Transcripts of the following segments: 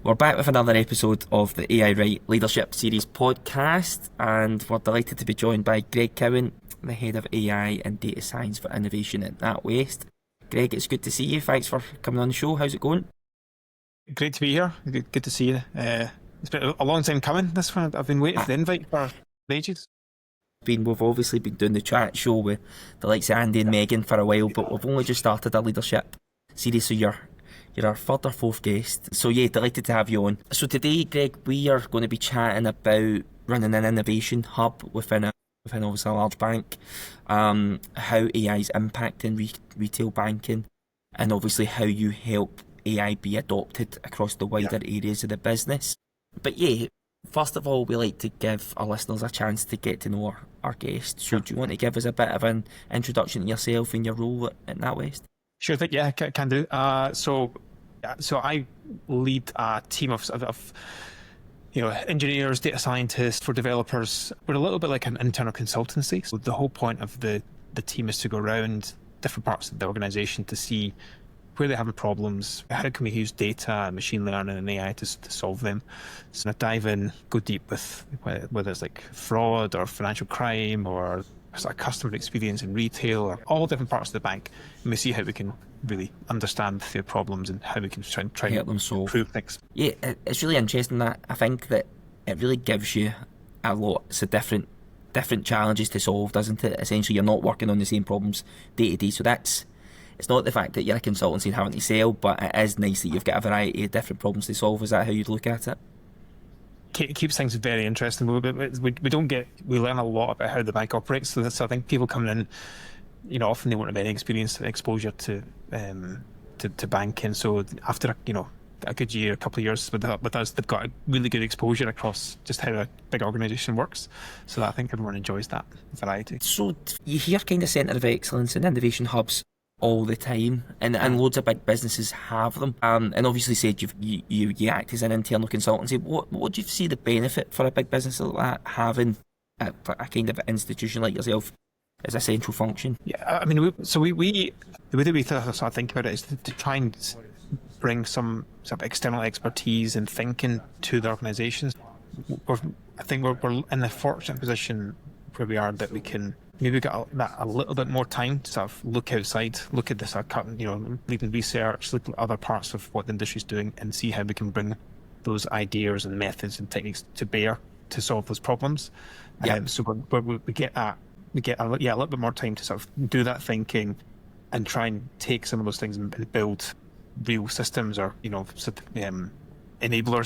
We're back with another episode of the AI Right Leadership Series podcast, and we're delighted to be joined by Greg Cowan, the Head of AI and Data Science for Innovation at NatWest. Greg, it's good to see you. Thanks for coming on the show. How's it going? Great to be here. Good to see you. It's been a long time coming, this one. I've been waiting for the invite for ages. We've obviously been doing the chat show with the likes of Andy and Megan for a while, but we've only just started a leadership series, so you're our third or fourth guest. So yeah, delighted to have you on. So today, Greg, we are going to be chatting about running an innovation hub within obviously a large bank, how AI is impacting retail banking, and obviously how you help AI be adopted across the wider areas of the business. But yeah, first of all, we like to give our listeners a chance to get to know our guests. So do you want to give us a bit of an introduction to yourself and your role at NatWest? Sure thing, yeah, can do. So I lead a team of engineers, data scientists for developers. We're a little bit like an internal consultancy. So the whole point of the team is to go around different parts of the organization to see where they're having problems, how can we use data, machine learning and AI to solve them. So I dive in, go deep with whether it's like fraud or financial crime or sort of customer experience in retail or all different parts of the bank, and we see how we can really understand their problems and how we can try and help them solve, improve things. Yeah, it's really interesting that I think that it really gives you a lot of different challenges to solve, doesn't it? Essentially, you're not working on the same problems day to day, so it's not the fact that you're a consultancy and having to sell, but it is nice that you've got a variety of different problems to solve. Is that how you'd look at it? It keeps things very interesting. We learn a lot about how the bank operates. So I think people coming in, often they won't have any experience, exposure to banking. So after a good year, a couple of years with us, they've got a really good exposure across just how a big organisation works. So I think everyone enjoys that variety. So you hear kind of centre of excellence and innovation hubs all the time, and loads of big businesses have them. And obviously, said you act as an internal consultancy. What do you see the benefit for a big business like that having a kind of institution like yourself as a central function? Yeah, I mean, the way that we sort of think about it is to try and bring some sort of external expertise and thinking to the organisations. I think we're in the fortunate position where we are that we can maybe get a little bit more time to sort of look outside, look at this, leading research, look at other parts of what the industry is doing, and see how we can bring those ideas and methods and techniques to bear to solve those problems. Yeah. So we get a little bit more time to sort of do that thinking and try and take some of those things and build real systems or enablers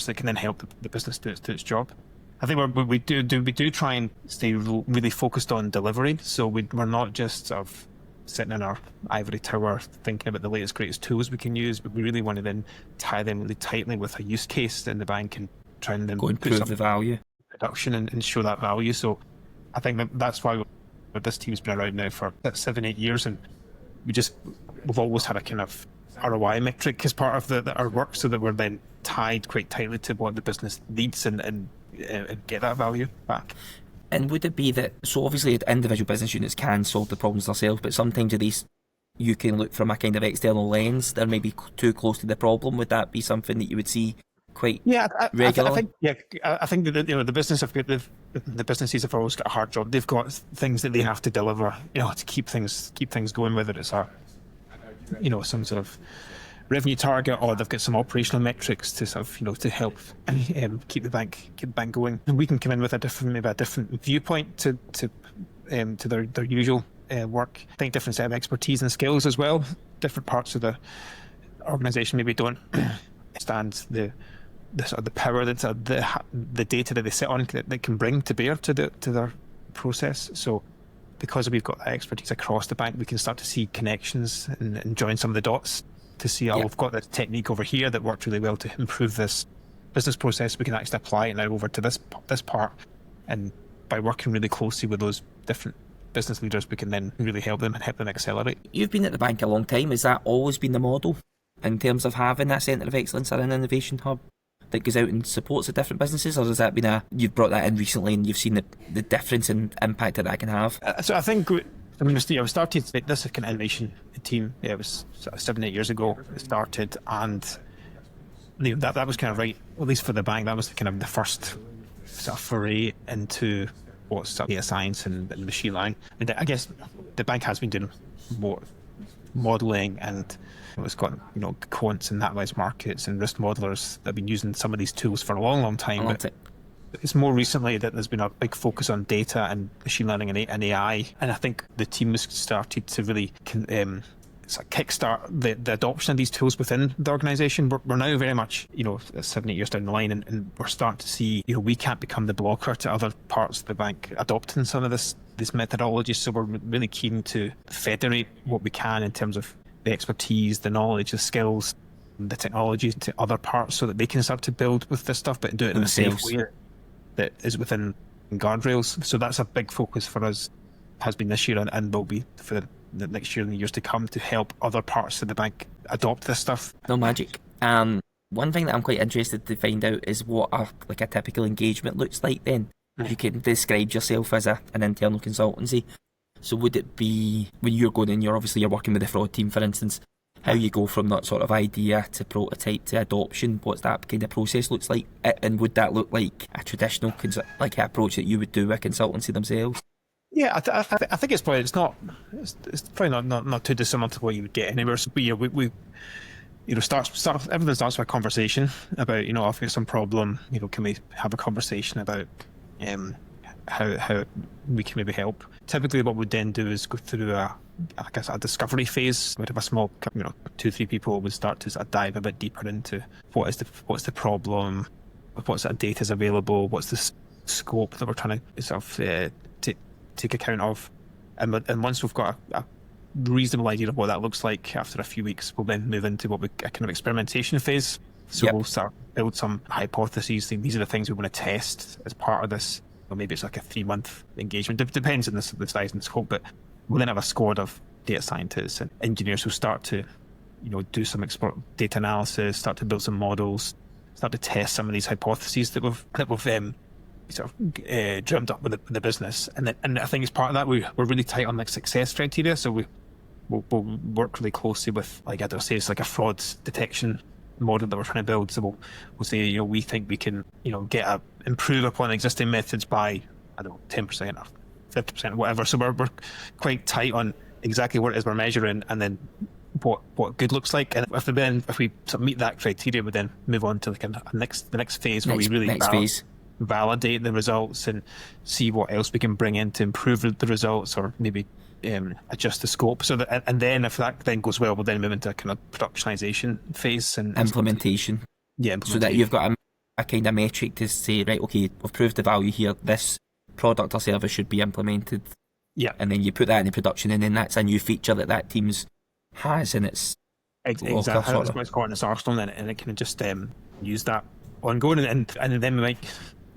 that can then help the business do its job. I think we do try and stay really focused on delivery. So we're not just sort of sitting in our ivory tower thinking about the latest, greatest tools we can use, but we really want to then tie them really tightly with a use case in the bank and try and then go and prove the value, production and show that value. So I think that's why this team's been around now for 7-8 years, and we've always had a kind of ROI metric as part of our work, so that we're then tied quite tightly to what the business needs and get that value back. And would it be that, so obviously individual business units can solve the problems themselves, but sometimes you can look from a kind of external lens, they're maybe too close to the problem. Would that be something that you would see quite regularly? I think that the business the businesses have always got a hard job. They've got things that they have to deliver, to keep things going, whether it's some sort of revenue target, or they've got some operational metrics to sort of to help keep the bank going. And we can come in with a different viewpoint to their usual work. I think different set of expertise and skills as well. Different parts of the organisation maybe don't understand the sort of the power that the data that they sit on that can bring to bear to their process. So because we've got that expertise across the bank, we can start to see connections and join some of the dots to see, we've got this technique over here that worked really well to improve this business process. We can actually apply it now over to this part, and by working really closely with those different business leaders, we can then really help them accelerate. You've been at the bank a long time. Has that always been the model in terms of having that centre of excellence or an innovation hub that goes out and supports the different businesses, or has that been you've brought that in recently and you've seen the difference in impact that can have? So I think I started this kind of innovation team. It was sort of 7-8 years ago. It started, and that was kind of right, at least for the bank, that was kind of the first sort of foray into what's sort of data science and machine learning. And I guess the bank has been doing more modelling, and it's got quants and NatWest markets and risk modelers that have been using some of these tools for a long time. But it's more recently that there's been a big focus on data and machine learning and AI, and I think the team has started to really kickstart the adoption of these tools within the organisation. We're now very much 7-8 years down the line, and we're starting to see we can't become the blocker to other parts of the bank adopting some of this methodology. So we're really keen to federate what we can in terms of the expertise, the knowledge, the skills, the technology to other parts, so that they can start to build with this stuff, but do it in a safe way that is within guardrails. So that's a big focus for us, has been this year, and will be for the next year and the years to come, to help other parts of the bank adopt this stuff. No magic. One thing that I'm quite interested to find out is what a typical engagement looks like then. You can describe yourself as an internal consultancy. So would it be, when you're going in, you're working with the fraud team, for instance, how you go from that sort of idea to prototype to adoption, what's that kind of process looks like? And would that look like a traditional approach that you would do with a consultancy themselves? Yeah, I think it's probably not too dissimilar to what you would get anywhere. So we everything starts with a conversation about if there's some problem, can we have a conversation about how we can maybe help. Typically, what we'd then do is go through a discovery phase. We'd have a small 2-3 people would start to sort of dive a bit deeper into what's the problem, what sort of data is available, what's the scope that we're trying to sort of take account of, and once we've got a reasonable idea of what that looks like, after a few weeks we'll then move into a kind of experimentation phase. So we'll start build some hypotheses. These are the things we want to test as part of this, or maybe it's like a 3-month engagement. Depends on the size and scope, but we'll then have a squad of data scientists and engineers who start to do some data analysis, start to build some models, start to test some of these hypotheses that we've sort of drummed up with the business. And I think as part of that, we're really tight on success criteria. So we'll work really closely with, say it's like a fraud detection model that we're trying to build. So we'll say, we think we can, improve upon existing methods by, 10% or 50% or whatever. So we're quite tight on exactly what it is we're measuring, and then what good looks like. And if we sort of meet that criteria, we then move on to the next phase, where we really validate the results and see what else we can bring in to improve the results, or maybe adjust the scope. So that, and then if that then goes well, we'll then move into a kind of productionization phase and implementation. So that you've got a kind of metric to say, right, okay, we've proved the value here, this product or service should be implemented. Yeah. And then you put that into production, and then that's a new feature that teams has in its exactly. That's what it's got in its arsenal, and it can just use that ongoing, and then we might,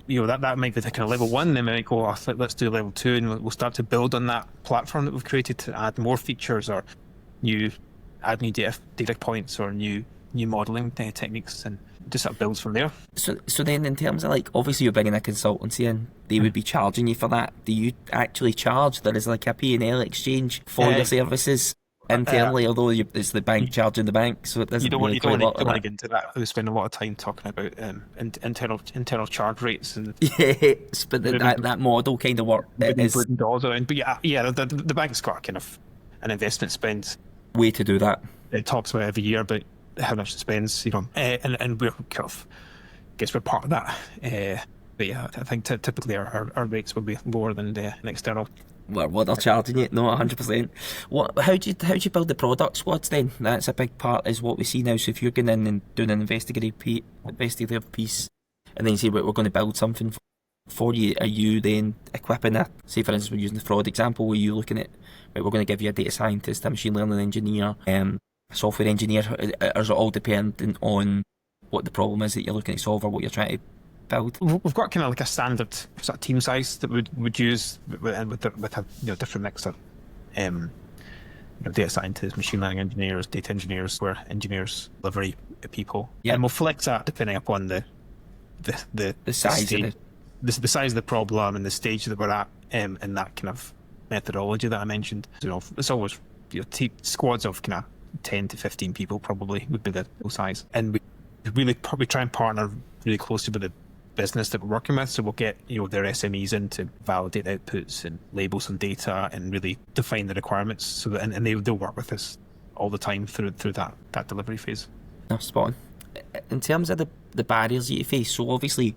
that might be the kind of level 1. Then we might go, let's do level 2, and we'll start to build on that platform that we've created to add more features, or add new data points, or new modelling techniques, and just sort of builds from there. So then, in terms of obviously you're bringing a consultancy in, they would be charging you for that. Do you actually charge? There is a P&L exchange for your services internally, although it's the bank charging the bank, so it doesn't you don't want to get into that. We spend a lot of time talking about internal charge rates, and yes, but that model kind of work is putting dollars around. But the bank's got a kind of an investment spend way to do that. It talks about every year about how much it spends, and we're kind of, guess we're part of that. But I think typically our rates will be lower than the external. What they're charging you? No, 100%. How do you build the product squads then? That's a big part, is what we see now. So if you're going in and doing an investigative piece, and then you say, we're going to build something for you, are you then equipping that? Say for instance, we're using the fraud example, were you looking at, right, we're going to give you a data scientist, a machine learning engineer, a software engineer, or is it all dependent on what the problem is that you're looking to solve, or what you're trying to build? We've got kind of like a standard sort of team size that we'd use, with a different mix of data scientists, machine learning engineers, data engineers, software engineers, delivery people, and we'll flex that depending upon the size of the size of the problem and the stage that we're at, and that kind of methodology that I mentioned. It's always squads of kind of 10 to 15 people probably would be the size, and we really probably try and partner really closely with the business that we're working with. So we'll get their SMEs in to validate outputs and label some data and really define the requirements. So that, and they'll work with us all the time through that delivery phase. No, spot on. In terms of the barriers that you face, so obviously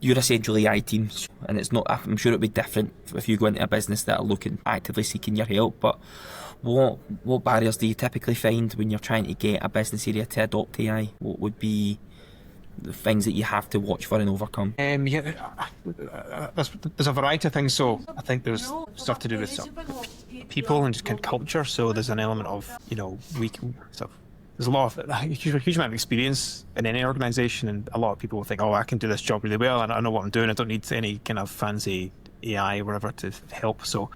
you're essentially AI teams, and it's not. I'm sure it'd be different if you go into a business that are actively seeking your help. But what barriers do you typically find when you're trying to get a business area to adopt AI? What would be the things that you have to watch for and overcome? There's a variety of things. So I think there's stuff to do with people and just kind of culture. So there's an element of there's a huge amount of experience in any organisation, and a lot of people will think, oh, I can do this job really well, and I know what I'm doing. I don't need any kind of fancy AI or whatever to help. So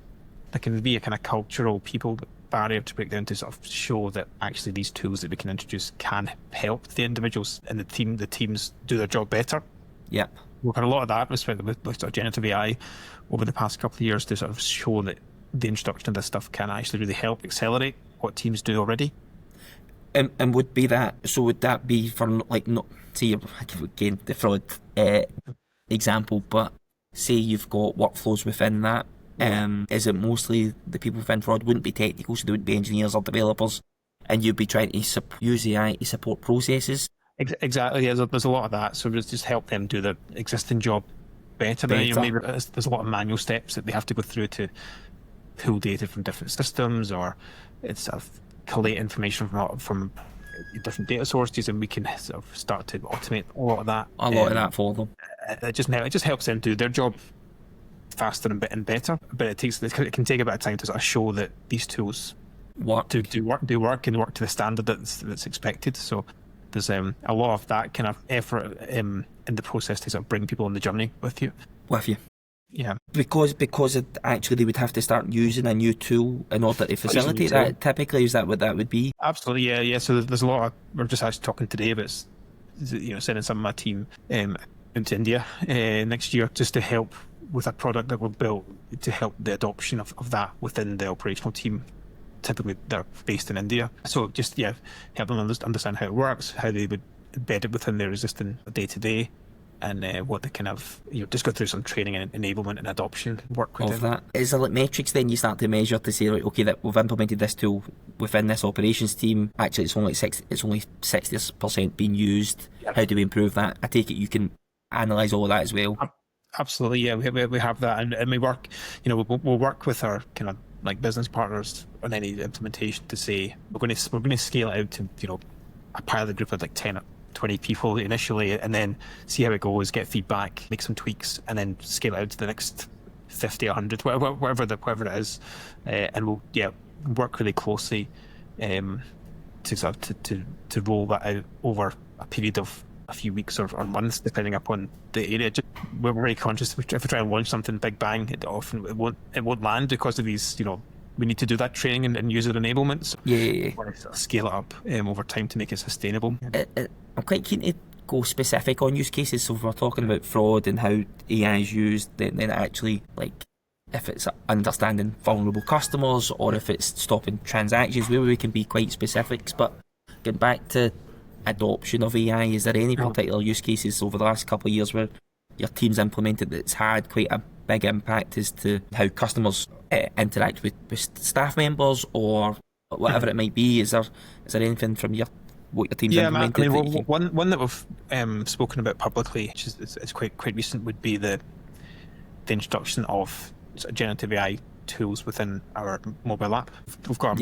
there can be a kind of cultural people barrier to break down to sort of show that actually these tools that we can introduce can help the individuals and the teams do their job better. Yeah, we've had a lot of that with sort of generative AI over the past couple of years to sort of show that the introduction of this stuff can actually really help accelerate what teams do already. And would be that? So would that be for not say again the fraud example, but say you've got workflows within that. Is it mostly the people within fraud wouldn't be technical, so they wouldn't be engineers or developers, and you'd be trying to use AI to support processes? Exactly. Yeah, there's a lot of that. So just help them do their existing job better. Maybe there's a lot of manual steps that they have to go through to pull data from different systems, or it's sort of collate information from different data sources, and we can sort of start to automate a lot of that. A lot of that for them. It just helps them do their job faster and better. But it can take a bit of time to sort of show that these tools work and work to the standard that's expected. So there's a lot of that kind of effort in the process to sort of bring people on the journey with you. Yeah. Because actually they would have to start using a new tool in order to facilitate that. Typically, is that what that would be? Absolutely, yeah. So there's a lot of, we're just actually talking today about sending some of my team into India next year just to help with a product that we've built to help the adoption of that within the operational team. Typically, they're based in India. So just help them understand how it works, how they would embed it within their existing day-to-day, and what they can have, just go through some training and enablement and adoption work with of that. Is there like metrics then you start to measure to say, like, okay, that we've implemented this tool within this operations team. Actually, it's only 60% being used. Yep. How do we improve that? I take it you can analyse all of that as well. Absolutely, yeah. We have that, and we work. We'll work with our kind of like business partners on any implementation to say we're going to scale it out to a pilot group of like 10 or 20 people initially, and then see how it goes, get feedback, make some tweaks, and then scale it out to the next 50, 100, whatever it is, and we'll work really closely to roll that out over a period of a few weeks or months, depending upon the area. We're very conscious if we try and launch something big bang, it won't land because of these. We need to do that training and user enablement. So yeah. We're going to scale it up over time to make it sustainable. I'm quite keen to go specific on use cases. So if we're talking about fraud and how AI is used, then actually, like, if it's understanding vulnerable customers or if it's stopping transactions, where we can be quite specifics. But getting back to adoption of AI, is there any particular use cases over the last couple of years where your team's implemented that's had quite a big impact as to how customers interact with staff members or whatever it might be? Is there anything from what your team's implemented? I mean, one that we've spoken about publicly, which is quite recent, would be the introduction of sort of generative AI tools within our mobile app. We've got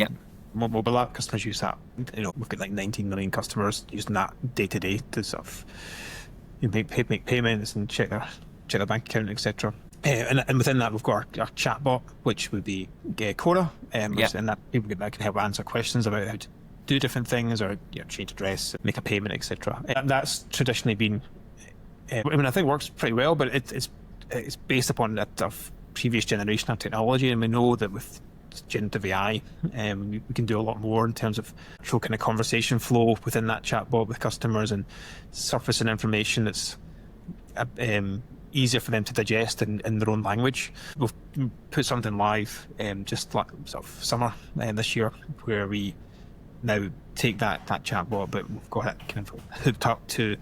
mobile app, customers use that. We've got like 19 million customers using that day to day to sort of make payments and check their bank account, etc. And within that, we've got our chatbot, which would be Cora, and that people that can help answer questions about how to do different things or change address, make a payment, etc. That's traditionally been, I think works pretty well, but it's based upon a previous generation of technology, and we know that with generative AI, we can do a lot more in terms of actual kind of conversation flow within that chatbot with customers and surfacing information that's easier for them to digest in their own language. We've put something live just like sort of summer this year where we now take that chatbot, but we've got it kind of hooked up to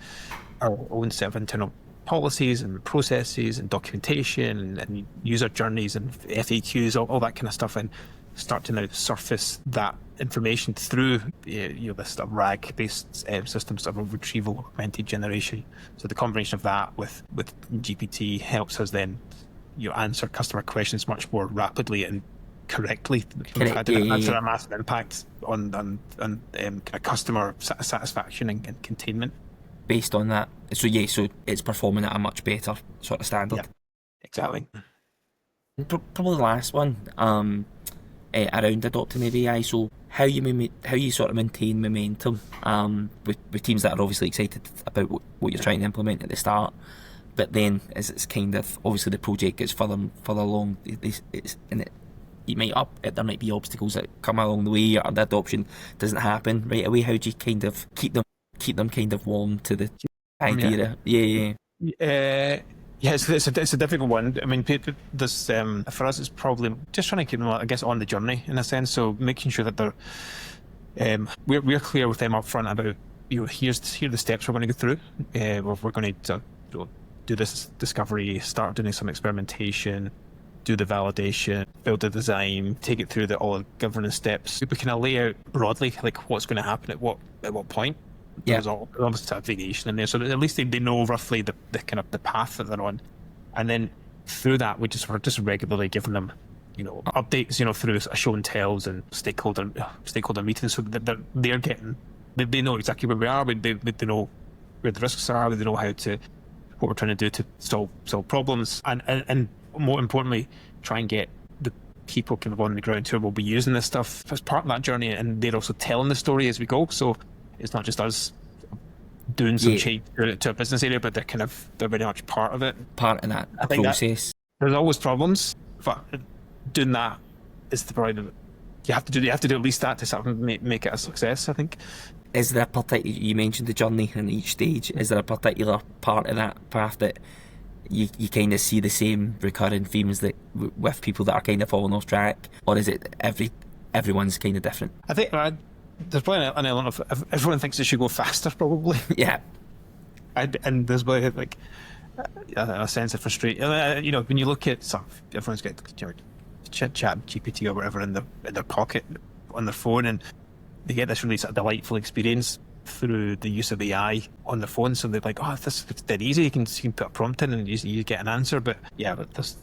our own set of internal policies and processes and documentation and user journeys and FAQs, all that kind of stuff, and start to now surface that information through this sort of RAG-based systems of retrieval augmented generation. So the combination of that with GPT helps us then answer customer questions much more rapidly and correctly. Had a massive impact on kind of customer satisfaction and containment. Based on that, so it's performing at a much better sort of standard. Yeah, exactly. Probably the last one, around adopting of AI. So how you sort of maintain momentum with teams that are obviously excited about what you're trying to implement at the start, but then as it's kind of obviously the project gets further along, there might be obstacles that come along the way, or the adoption doesn't happen right away. How do you kind of keep them kind of warm to the idea? Yeah, it's a difficult one. I mean, there's for us, it's probably just trying to keep them, I guess, on the journey in a sense. So making sure that they're we're clear with them up front about here are the steps we're going to go through. We're going to do this discovery, start doing some experimentation, do the validation, build the design, take it through all the governance steps. We kind of lay out broadly like what's going to happen at what point. Yeah. There's obviously a variation in there, so at least they know roughly the kind of the path that they're on, and then through that we're just regularly giving them updates through show and tells and stakeholder meetings, so that they're getting they know exactly where we are. They know where the risks are. They know what we're trying to do to solve problems, and more importantly, try and get the people kind of on the ground who will be using this stuff as part of that journey, and they're also telling the story as we go. So it's not just us doing some change to a business area, but they're very much part of it. Part of that process. There's always problems, but doing that is probably you have to do at least that to sort of make it a success, I think. Is there a particular, you mentioned the journey in each stage, is there a particular part of that path that you kind of see the same recurring themes that with people that are kind of falling off track, or is it everyone's kind of different? I think there's probably an element of everyone thinks they should go faster, probably. Yeah. And there's probably like a sense of frustration. When you look at everyone's got chat GPT or whatever in their pocket on their phone, and they get this really sort of delightful experience through the use of AI on the phone. So they're like, oh, it's dead easy. You can put a prompt in and you get an answer. But yeah, there's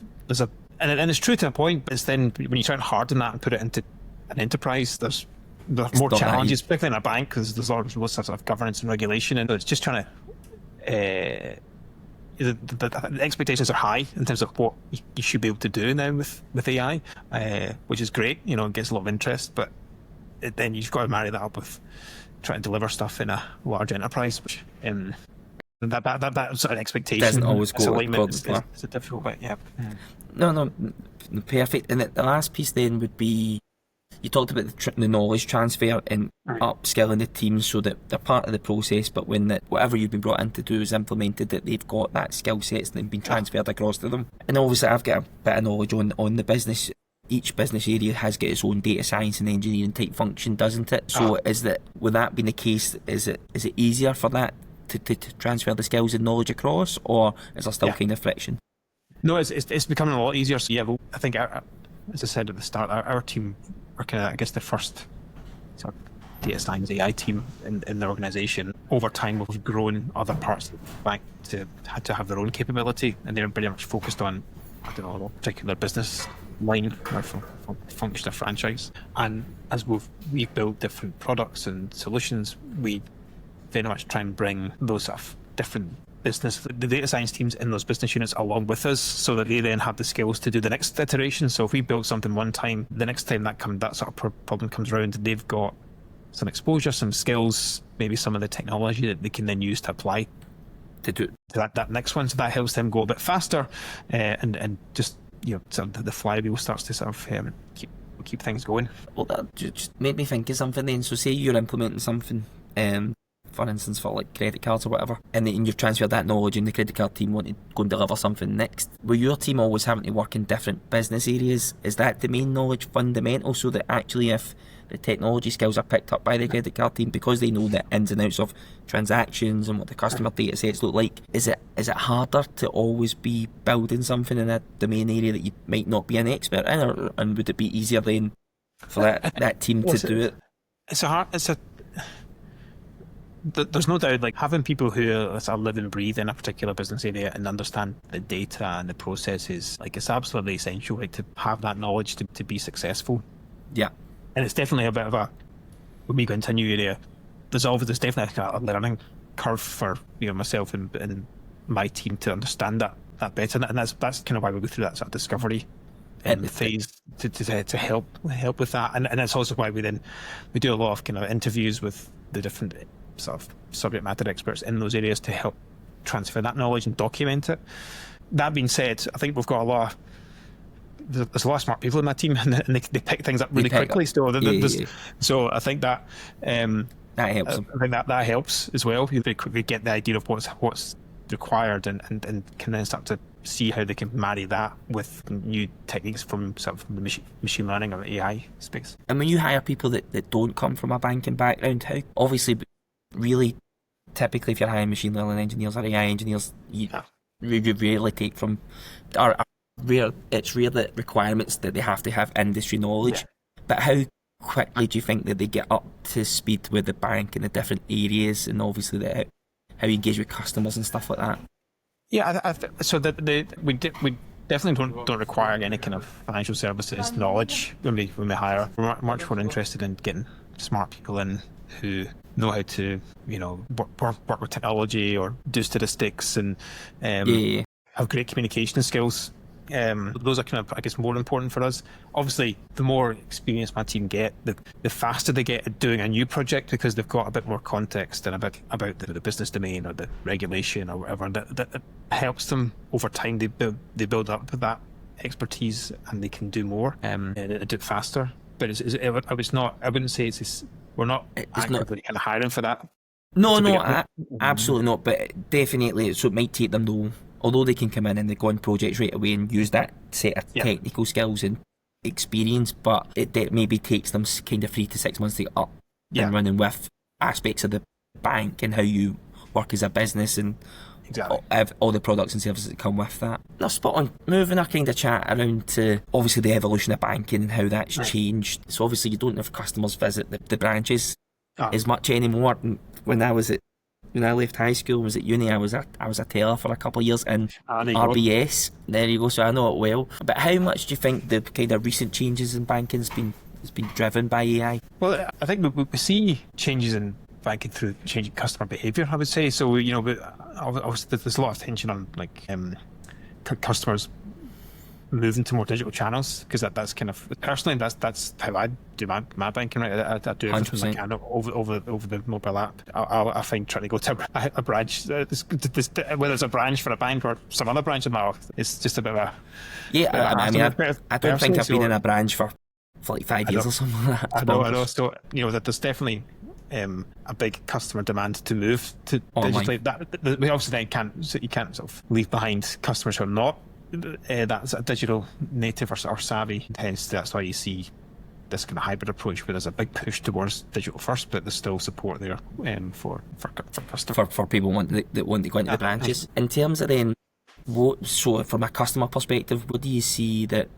and it's true to a point. But it's then when you try and harden that and put it into an enterprise, there's more challenges, particularly in a bank, because there's lots of governance and regulation, and it's just trying to. The expectations are high in terms of what you should be able to do now with AI, which is great. It gets a lot of interest, but then you've got to marry that up with trying to deliver stuff in a large enterprise, which that sort of expectation doesn't always go. It's a difficult bit. Yeah. No, perfect. And the last piece then would be, you talked about the knowledge transfer and upskilling the teams so that they're part of the process, but when whatever you've been brought in to do is implemented, that they've got that skill sets and been transferred across to them. And obviously I've got a bit of knowledge on the business. Each business area has got its own data science and engineering type function, doesn't it? So with that being the case, is it easier for that to transfer the skills and knowledge across, or is there still kind of friction? No, it's becoming a lot easier. So yeah, I think as I said at the start, our team are kind of, I guess, the first sort of data science AI team in the organisation. Over time, we've grown other parts of the bank to have their own capability, and they're very much focused on, a particular business line or function of franchise. And as we've built different products and solutions, we very much try and bring those sort of different the data science teams in those business units along with us, so that they then have the skills to do the next iteration. So if we build something one time, the next time that sort of problem comes around, they've got some exposure, some skills, maybe some of the technology that they can then use to apply to do that next one. So that helps them go a bit faster, and just sort of the flywheel starts to sort of keep things going. Well, that just made me think of something then. So say you're implementing something, for instance, for like credit cards or whatever, and then you've transferred that knowledge and the credit card team want to go and deliver something next. Were your team always having to work in different business areas? Is that domain knowledge fundamental, so that actually if the technology skills are picked up by the credit card team because they know the ins and outs of transactions and what the customer data sets look like. Is it harder to always be building something in a domain area that you might not be an expert in, and would it be easier then for that team to do it? There's no doubt, like, having people who are live and breathe in a particular business area and understand the data and the processes, like, it's absolutely essential, like, to have that knowledge to be successful. Yeah. And it's definitely a bit of when we go into a new area, there's definitely a learning curve for myself and my team to understand that better, and that's kind of why we go through that sort of discovery phase to help with that, and that's also why we do a lot of kind of interviews with the different sort of subject matter experts in those areas to help transfer that knowledge and document it. That being said, I think we've got there's a lot of smart people in my team, and they pick things up really quickly. So I think that that helps. I think that helps as well. You very quickly get the idea of what's required, and can then start to see how they can marry that with new techniques from sort of the machine learning or AI space. And when you hire people that don't come from a banking background, how obviously, really, typically if you're hiring machine learning engineers or AI engineers, you rarely take from, or rare. It's rare that requirements that they have to have industry knowledge. Yeah. But how quickly do you think that they get up to speed with the bank in the different areas, and obviously how you engage with customers and stuff like that? Yeah, we definitely don't require any kind of financial services knowledge when we hire. We're much more interested in getting smart people in who know how to work with technology or do statistics and have great communication skills. Those are kind of, I guess, more important for us. Obviously, the more experience my team get, the faster they get at doing a new project, because they've got a bit more context and about the business domain or the regulation or whatever. That helps them over time. They build up that expertise and they can do more and do it faster. But I wouldn't say we're not actively kind of hiring for that. No, absolutely not. But definitely, so it might take them although they can come in and they go on projects right away and use that set of technical skills and experience, but it maybe takes them kind of 3 to 6 months to get up and running with aspects of the bank and how you work as a business and all the products and services that come with that. Now, spot on. Moving our kind of chat around to obviously the evolution of banking and how that's changed. So obviously you don't have customers visit the branches as much anymore. When I left high school, was at uni, I was a teller for a couple of years in RBS. There you go, so I know it well. But how much do you think the kind of recent changes in banking has been driven by AI? Well, I think we see changes in banking through changing customer behaviour, I would say. So, obviously there's a lot of attention on customers moving to more digital channels, because that's kind of, personally, that's how I do my banking, right? I do everything I can over the mobile app. I find trying to go to a branch, whether it's a branch for a bank or some other branch of my, it's just a bit of a... Yeah, I don't think I've been in a branch for like 5 years or something like that. I know. So, that there's definitely a big customer demand to move to digitally. We obviously then can't sort of leave behind customers who are not that's a digital native or savvy. Hence, that's why you see this kind of hybrid approach where there's a big push towards digital first, but there's still support there for customers. For people that want to go into the branches. In terms of then, so from a customer perspective, what do you see that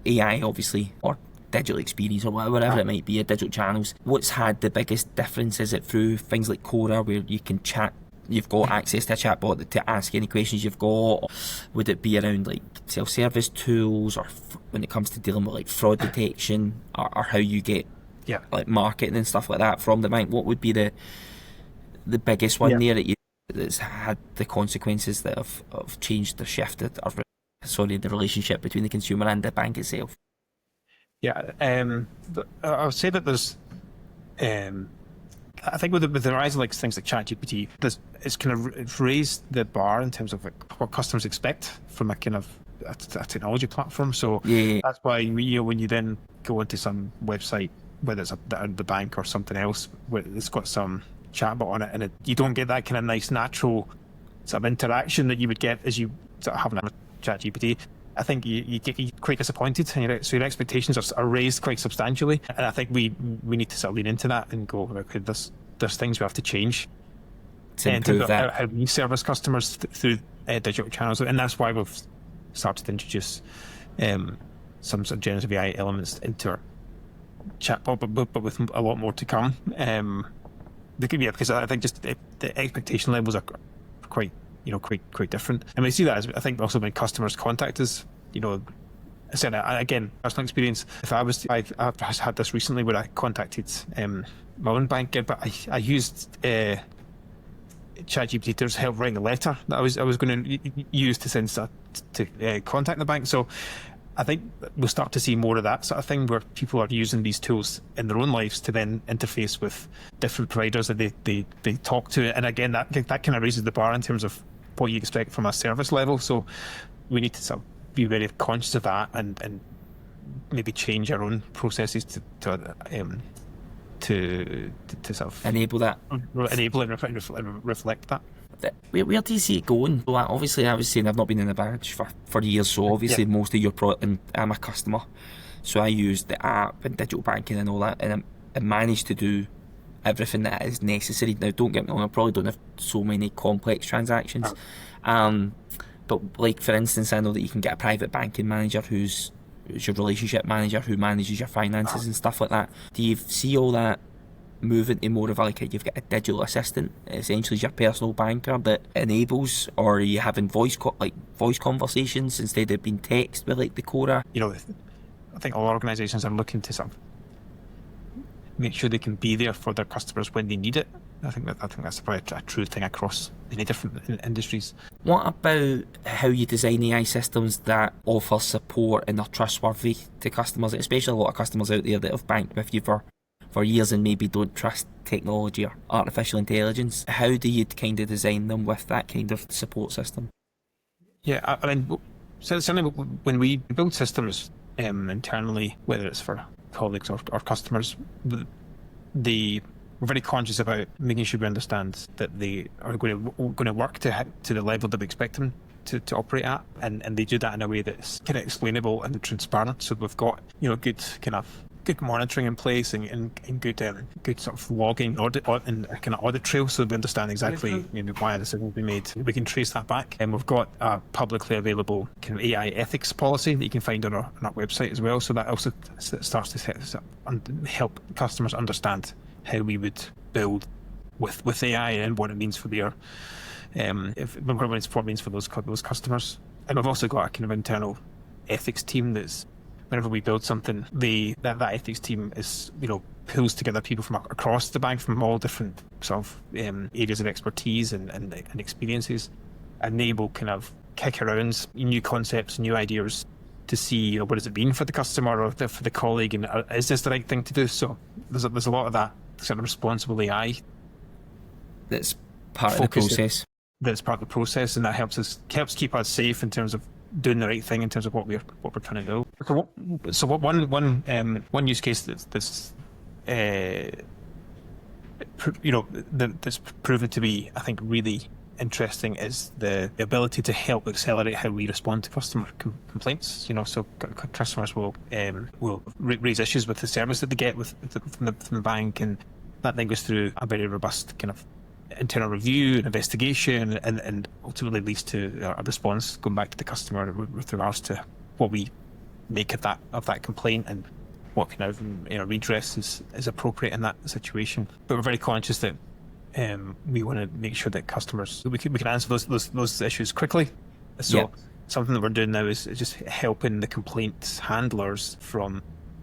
AI, obviously, or digital experience or whatever it might be, digital channels, what's had the biggest difference? Is it through things like Cora, where you can chat, you've got access to a chatbot to ask any questions you've got? Or would it be around like self-service tools, or when it comes to dealing with like fraud detection, or how you get like marketing and stuff like that from the bank? What would be the biggest one there that's had the consequences that have changed or shifted, the relationship between the consumer and the bank itself? I would say that there's I think with the rise of things like ChatGPT, it's kind of raised the bar in terms of what customers expect from a kind of a technology platform. So that's why when you then go into some website, whether it's the bank or something else, where it's got some chatbot on it, and you don't get that kind of nice natural sort of interaction that you would get as you sort of have a ChatGPT. I think you get quite disappointed, and so your expectations are raised quite substantially. And I think we need to sort of lean into that and go, okay, there's things we have to change to improve that. How we service customers through digital channels, and that's why we've started to introduce some sort of generative AI elements into our chatbot, but with a lot more to come. Because I think just the expectation levels are quite different, and we see that as, I think, also when customers contact us. I said, again, personal experience. I've had this recently where I contacted my own bank, but I used ChatGPT to help write the letter that I was going to use to send to contact the bank. So I think we'll start to see more of that sort of thing, where people are using these tools in their own lives to then interface with different providers that they talk to. And again, that kind of raises the bar in terms of what you expect from a service level. So we need to sort of be very conscious of that and maybe change our own processes to sort of enable that, reflect that. Where do you see it going? Well, obviously, I was saying I've not been in the branch for years, so obviously most of your product, and I'm a customer, so I use the app and digital banking and all that, and I managed to do everything that is necessary. Now, don't get me wrong, I probably don't have so many complex transactions, but like, for instance, I know that you can get a private banking manager who's your relationship manager, who manages your finances and stuff like that. Do you see all that moving to more of you've got a digital assistant, essentially your personal banker, that enables, or are you having voice conversations instead of being text with like the Cora? I think all organisations are looking to sort of make sure they can be there for their customers when they need it. I think that's probably a true thing across many different industries. What about how you design AI systems that offer support and are trustworthy to customers, especially a lot of customers out there that have banked with you for years and maybe don't trust technology or artificial intelligence? How do you kind of design them with that kind of support system? Yeah, I mean, certainly when we build systems internally, whether it's for colleagues or customers, we're very conscious about making sure we understand that they are going to work to the level that we expect them to operate at, and they do that in a way that's kind of explainable and transparent. So we've got good monitoring in place and good sort of logging audit and kind of audit trail, so we understand exactly why a decision will be made. We can trace that back, and we've got a publicly available kind of AI ethics policy that you can find on our website as well. So that also starts to help customers understand how we would build with AI and what it means for their what it means for those customers. And we've also got a kind of internal ethics team that's, whenever we build something, that ethics team is pulls together people from across the bank, from all different sort of areas of expertise and experiences, and they will kind of kick around new concepts, new ideas to see what does it mean for the customer or for the colleague, and is this the right thing to do? So there's a lot of that sort of responsible AI that's part of the process. That's part of the process, and that helps keep us safe in terms of doing the right thing in terms of what we're trying to do. So one use case that's proven to be, I think, really interesting is the ability to help accelerate how we respond to customer complaints. So customers will raise issues with the service that they get from the bank, and that then goes through a very robust kind of internal review and investigation, and ultimately leads to a response going back to the customer with regards to what we make of that complaint and what kind of redress is appropriate in that situation. But we're very conscious that we want to make sure that customers we can answer those issues quickly. So something that we're doing now is just helping the complaints handlers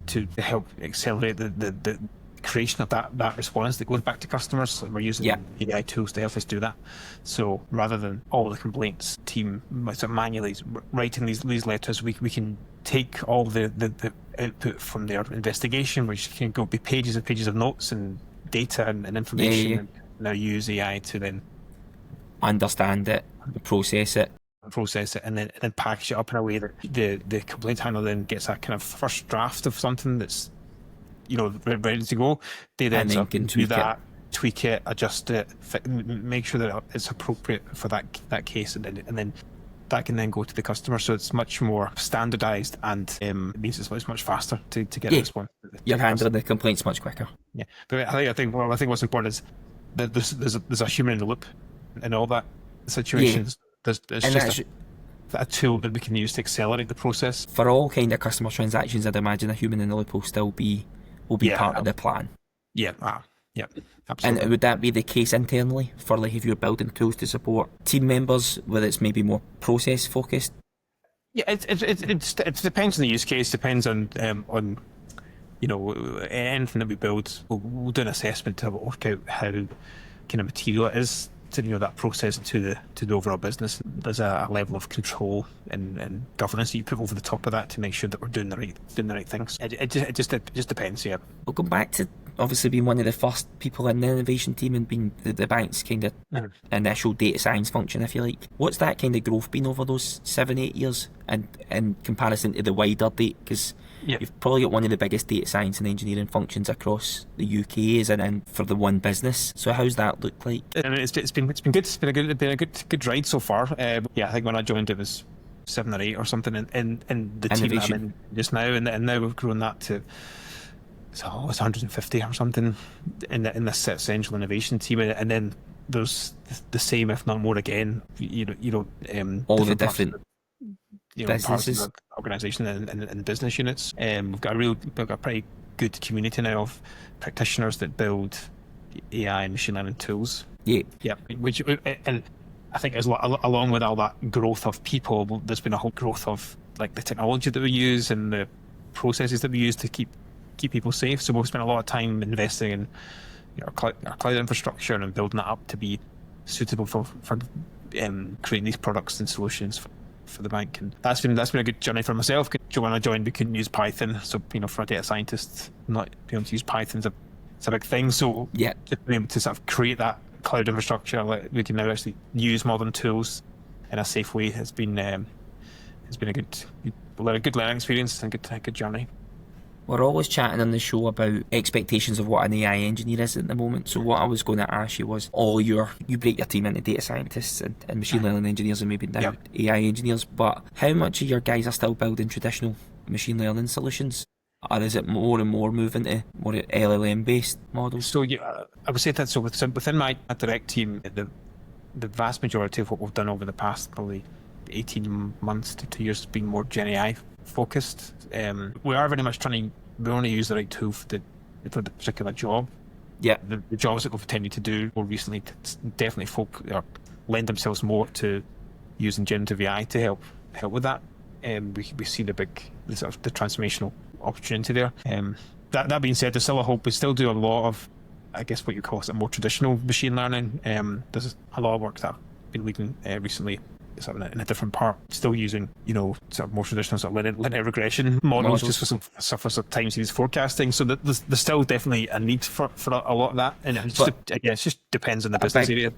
to help accelerate the creation of that response that goes back to customers. And we're using AI tools to help us do that. So rather than all the complaints team manually writing these letters, we can take all the output from their investigation, which can go be pages and pages of notes and data and information, and now use AI to then understand it, process it, and then package it up in a way that the complaint handler then gets a kind of first draft of something that's ready to go. They then can do that, tweak it, adjust it, make sure that it's appropriate for that case, and then that can then go to the customer. So it's much more standardised, and it means it's much faster to get a response. You're handling the complaints much quicker. Yeah, but I think what's important is that there's a human in the loop in all that situations. There's just a tool that we can use to accelerate the process. For all kind of customer transactions, I'd imagine a human in the loop will still be part of the plan. Yeah, absolutely. And would that be the case internally for like if you're building tools to support team members, whether it's maybe more process focused? Yeah, it depends on the use case. Depends on anything that we build. We'll do an assessment to work out how kind of material it is to that process to the overall business. There's a level of control and governance that you put over the top of that to make sure that we're doing the right things. It just depends. Yeah. We'll come back to obviously being one of the first people in the innovation team and being the bank's kind of initial data science function, if you like. What's that kind of growth been over those 7-8 years, and in comparison to the wider data? Because you've probably got one of the biggest data science and engineering functions across the UK, is in for the one business. So how's that look like? And it's been good. It's been a good ride so far. I think when I joined it was 7 or 8 or something in the team that I'm in just now, and now we've grown that to it's 150 or something in this central innovation team, and then there's the same, if not more, again. All the different businesses, parts of the organisation and business units. We've got a pretty good community now of practitioners that build AI and machine learning tools. Yeah. Which, and I think along with all that growth of people, there's been a whole growth of like the technology that we use and the processes that we use to keep people safe. So we've spent a lot of time investing in our cloud infrastructure and building that up to be suitable for creating these products and solutions for the bank. And that's been a good journey for myself. When I joined, we couldn't use Python, so for a data scientist, not being able to use Python's it's a big thing. So just being able to sort of create that cloud infrastructure, we can now actually use modern tools in a safe way. It's been a good learning experience and a good journey. We're always chatting on the show about expectations of what an AI engineer is at the moment. So what I was going to ask you was, you break your team into data scientists and machine learning engineers and maybe now AI engineers, but how much of your guys are still building traditional machine learning solutions? Or is it more and more moving to more LLM based models? So I would say that within my direct team, the vast majority of what we've done over the past probably 18 months to 2 years has been more Gen AI focused. We are very much we want to use the right tool for the particular job. Yeah, the jobs that we've tended to do more recently definitely lend themselves more to using generative AI to help with that. We see the transformational opportunity there. That being said, there's still a hope. We still do a lot of, I guess, what you call more traditional machine learning. There's a lot of work that I've been leading recently. Sort of in a different part, still using sort of more traditional sort of linear regression models just for some time series forecasting. So there's still definitely a need for a lot of that, and it just depends on the business area.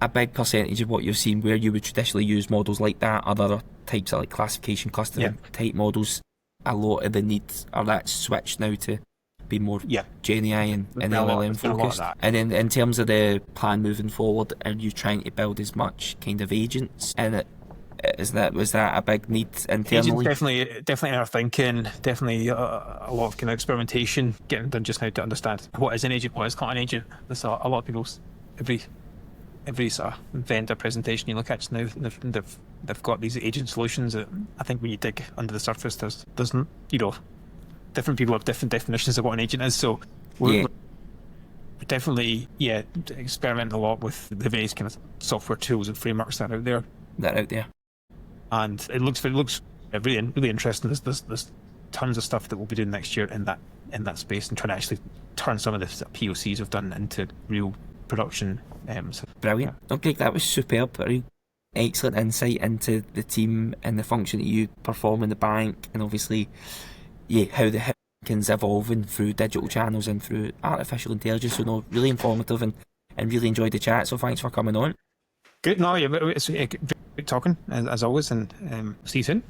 A big percentage of what you've seen where you would traditionally use models like that, other types of like classification, clustering type models, a lot of the needs are that switch now to be more Gen AI and LLM focused. And then in terms of the plan moving forward, are you trying to build as much kind of agents in it? Was that a big need internally? Agents definitely our thinking. Definitely a lot of kind of experimentation getting done just now to understand what is an agent, what is not an agent. There's a lot of people's every sort of vendor presentation you look at now, they've got these agent solutions that I think when you dig under the surface, there's different people have different definitions of what an agent is. So we're definitely experimenting a lot with the various kind of software tools and frameworks that are out there. And it looks really really interesting. There's tons of stuff that we'll be doing next year in that space and trying to actually turn some of the POCs we've done into real production. Brilliant. Okay, that was superb. Excellent insight into the team and the function that you perform in the bank, and obviously how the banking's evolving through digital channels and through artificial intelligence. So no, really informative and really enjoyed the chat. So thanks for coming on. Good. No, it's great talking as always, and see you soon.